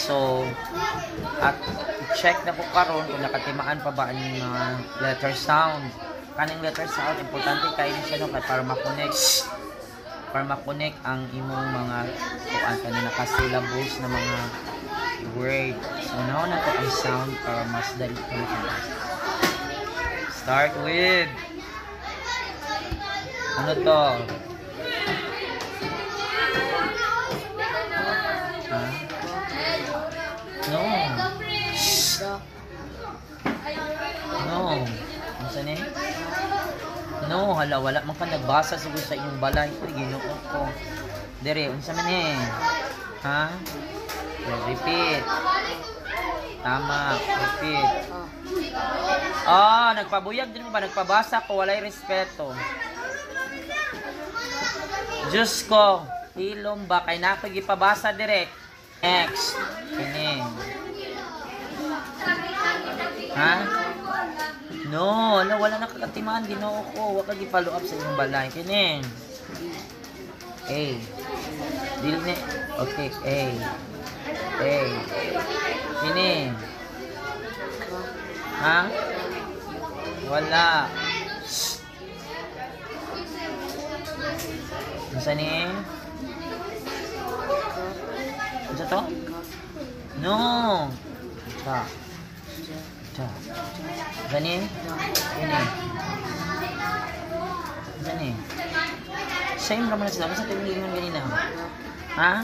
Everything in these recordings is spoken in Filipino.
So, at check na po karon kung nakatimaan pa ba ang mga letter sound. Kaning letter sound, importante kayo siya no, para ma-connect ang imong mga kuan kanina ka-syllables na mga word. So, now na to ang sound para mas dali ka makabasa. Start with ano to? No. No. Ano sa ni? No, hala, wala man ka nagbasa siguro sa inyong balay. Uy, Ginoo ko. Dire, unsa man ni? Ha? Repeat. Tama, repeat. Nagpabuyag din mo ba? Nagpabasa ko, walay respeto. Diyos ko, hilom ba? Kay napagipabasa direct. Next. Kini. Ha? No, wala nakakatimaan. Ginoo ko. Huwag kag i-follow up sa inyong balay. Kini. A. Dili ni. Okay, A. A. Kini. Ha? Wala. Masa ni? Masa to? No. Cha. Cha. Masa ni? Ini. Masa ni? Same naman sila. Masa tayo yung ganina? Ha?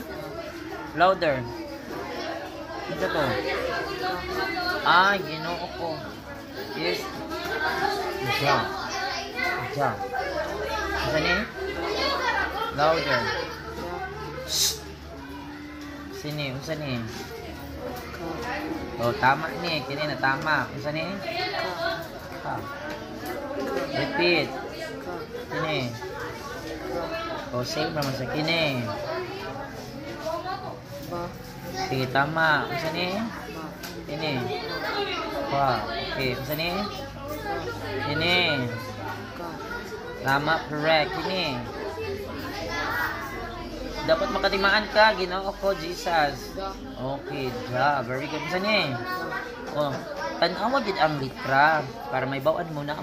Louder. Masa to? Ginoo ko. Yes. Ja. Ja. Masa ni? Louder. Sini, unsa ni? Tama ni, kini na tama. Unsa ni? Repeat. Kini. Same naman sa kini. Sige, tama. Unsa ni? Kini. Okay, unsa ni? Kini. Tama, correct. Kini. Dapat makatimaan ka, Ginoo ko, Jesus. Okay, ja. Very good. Saan eh? Tanawa din ang litra para may bawaan mo na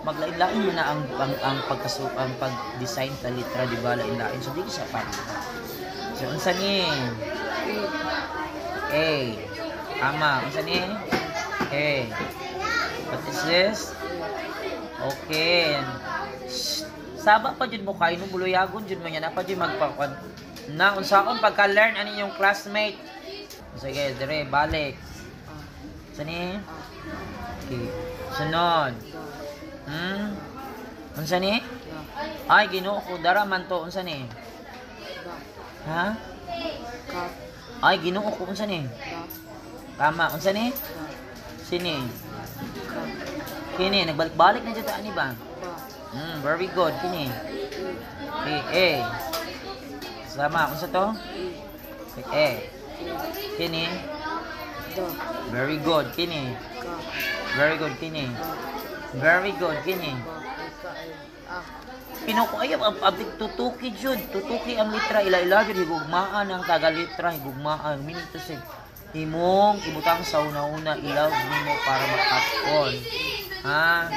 maglain-lain mo na ang pag-design sa litra, di ba? Lain-lain. So, di sa pa. So, saan eh? A. Tama. Saan eh? A. What is this? Okay. Saba pa dyan mo kayo, no buluyagon dyan mo yan, pa dyan magpakon. Na, unsaon pagka-learn ano yung classmate. Sige, dire, balik. Sani? Okay. Sunod. Unsa ni? Ay, Ginoo ko, dara man to, unsa ni? Ha? Ay, Ginoo ko, unsa ni? Tama, unsa ni? Sini? Kini, nagbalik-balik na dyan taan ni ba? Very good. Kini. A. Sama. Unsa to? A. Kini. Very good. Kini. Very good. Kini. Very good. Kini. Pinuko ayaw abig tutuki jud. Tutuki ang litra ila-ila jud higugmaan ang taga-litra higugmaan. Meaning to say himong ibutang sa una-una ilaw nimo para makapon. Ha?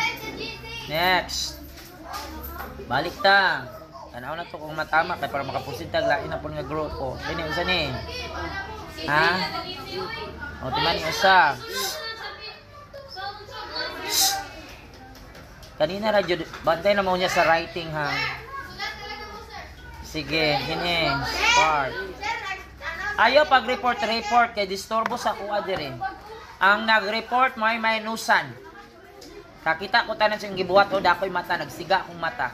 Next. Balik ta. Tanaw na to kung matama kay para makapusid tag lain na pud nga grupo. Kini usa ni? Ha? Timani usa. Kanina ra jud bantay na mo niya sa writing ha. Sige, kini part. Ayo pag-report kay disturbo sa kuha dire. Ang nag-report may minusan. Kakita ko tanan siyang gibuhat o dakoy mata, nagsiga akong mata.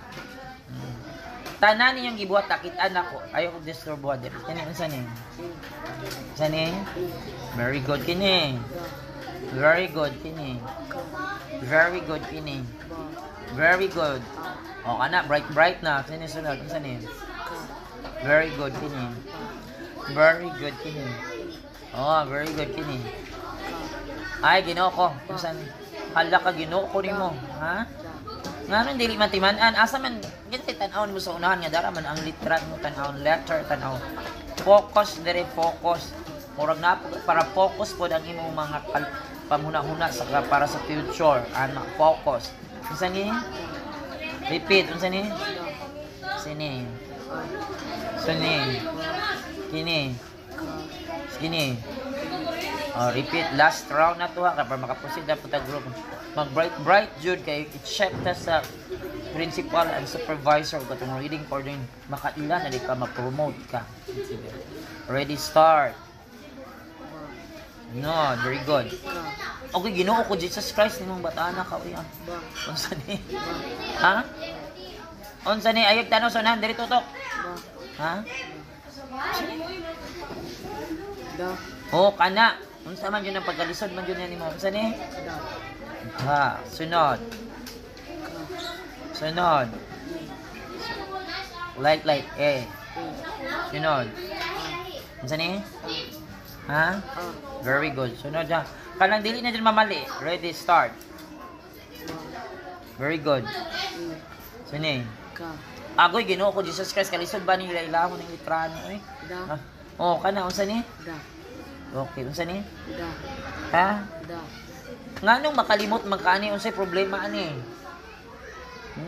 Tanan ninyong gibuhat, takitaan ako. Ayaw kong disturbo din. Kini, unsa ni? Unsa ni? Very good, kini. Very good, kini. Very good, kini. Very good. O, kana, bright na. Kini, sunod. Unsa ni? Very good, kini. Very good, kini. Oh, very good, kini. Ay, Ginoo ko. Unsa ni? Hala ka Ginoo ko nimo, ha? Ngano dili man timan-an asa man giti tan-aw nimo sa unahan nga dara man ang litra mo tan-aw letter tan-aw. Focus dire focus. murag na para focus po ang imong mga pamuna-huna sa para sa future ana focus. Unsa ni? Repeat unsa ni? Sini. Sini. Kini. Kini. Repeat last round na to ha para makaproceed na puta group. Mag bright jud kay i-check ta sa principal and supervisor katong reading for din makaila na di ka ma-promote ka. Ready start. No, very good. Okay, Ginoo ko Jesus Christ nimong bata-ana ka uy. Unsa ni? Ha? Unsa ni ayog tanaw sonan diri tutok? Ha? Oh, kana. Unsa man yun ang pagkalisod man yun nimo? Unsa ni? Ha, sunod. Sunod. Like sunod. Unsa ni? Ha? Very good. Sunod ha. Kanang dili na dyan mamali. Ready, start. Very good. Sini. Agoy, Ginoo ko Jesus Christ kalisod ba ni ilahon ng litrano eh? Oh, kana unsa ni? Okay, unsa ni? Ha? Nganong makalimot magkaani unsay problema ani?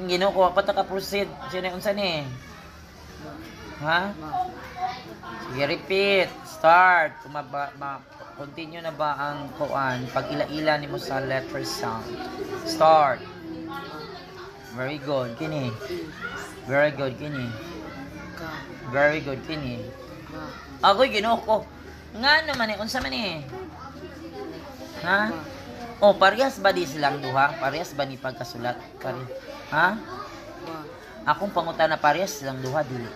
Ginoo ko pata ka proceed. Sino unsa ni? Ha? Sige, repeat. Start. Continue na ba ang kuan pag ila-ila nimo sa letter sound. Start. Very good. Kini. Very good kini. Very good kini. Agoy Ginoo ko. Ngano man ni unsa man ni? Ha? Oh, parehas ba di silang duha? Parehas ba ni pagkasulat? Ha? Akong pangutana parehas silang duha dili.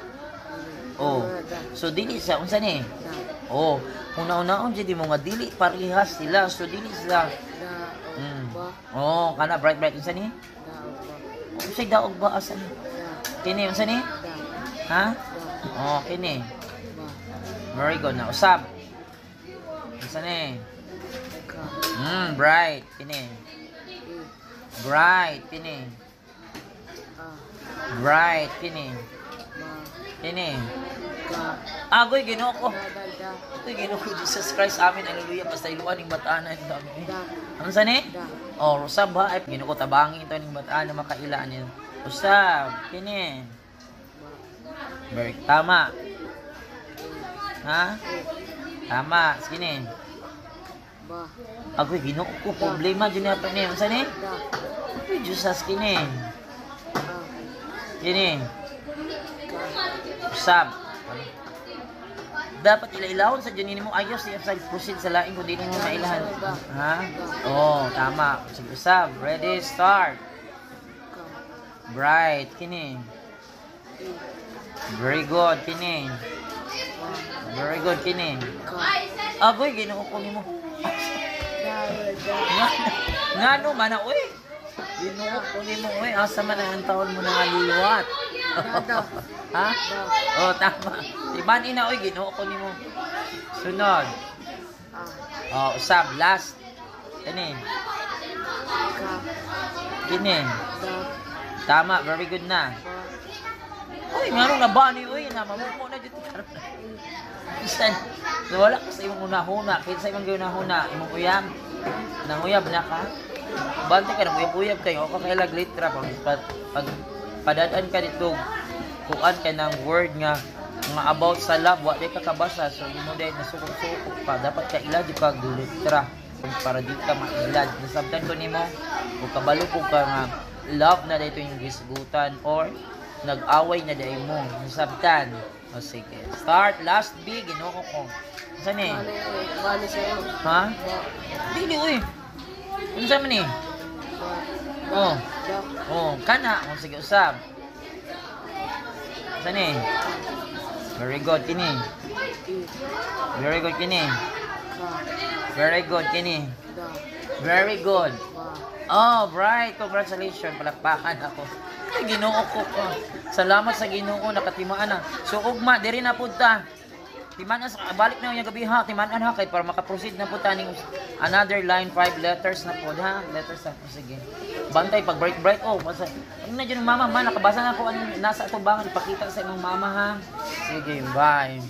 Oh. So dili sa unsa ni? Oh, una-unaon jud mo nga dili parehas sila. So dili sila. Oh, kana bright unsa ni? Unsay daog ba asa ni? Kini unsa ni? Ha? Oh, kini. Very good na usab. Unsa ni? Bright kini. Bright kini. Bright kini. Kini. Agoy Ginoo ko. Agoy Ginoo ko Jesus Christ amin hallelujah basta iluan ning bataan ito amin. Unsa ni? Oh, usab ha ay Ginoo ko tabangi ito ning bataan na makaila niyo. Usab kini. Very tama. Ha? Tama, sini. Agoy Ginoo ko problema jud na pa ni unsa ni? Agoy Jesus kini. Kini. Usab. Dapat ilailahon sa dyan mo ayos siya sa proceed sa laing kung di mo mailahan. Ha? Oh, tama. Sige, usab. Ready, start. Bright, kini. Very good, kini. Very good, kini. Agoy, Ginoo ko nimo. Ngano man na, uy. Ginoo ko nimo, uy. Asa man ang taon mo na liwat. Ha? Oh, tama. Iban ina, uy. Ginoo ko nimo. Sunod. Oh, usab. Last. Kini. Kini. Tama. Very good na. Uy, ngano na ba ni, uy. Namamuko na dito. Isan. Wala ka sa imong unahuna. Kaya sa imong unahuna. Imong uyab. Nanguyab na ka. Bante ka nang uyab-uyab kayo. O kakailag litra. Pag padadaan ka dito. Kuan ka ng word nga about sa love. Wala ka kabasa. So, yun mo dahil nasukog-sukog pa. Dapat ka ilad yung pag litra. Para di ka mailad. Nasabtan ko ni mo. Kung kabalo ko ka nga love na dito yung gisgutan. Or nag-away na dahil mo. Nasabtan. O sige. Start. Last B. Ginoo ko. Saan eh? Ha? Dili, uy. Ano saan man eh? Oh. Oh. Kana. O sige, usab. Saan eh? Very good, kini. Very good, kini. Very good, kini. Very good. Oh, bright. Congratulations. Palakpakan ako. Ay, Ginoo ko. Salamat sa Ginoo. Nakatimaan na. So, ugma. Diri na punta. Timaan sa balik na yung gabi ha. Timaan ha. Kaya para makaproceed na punta ning another line. 5 letters na po. Ha? Letters na po. Sige. Bantay. Pag break. Oh. Ano na dyan yung mama. Nakabasa na ako. Nasa ito bang ipakita sa imong mama ha. Sige. Bye.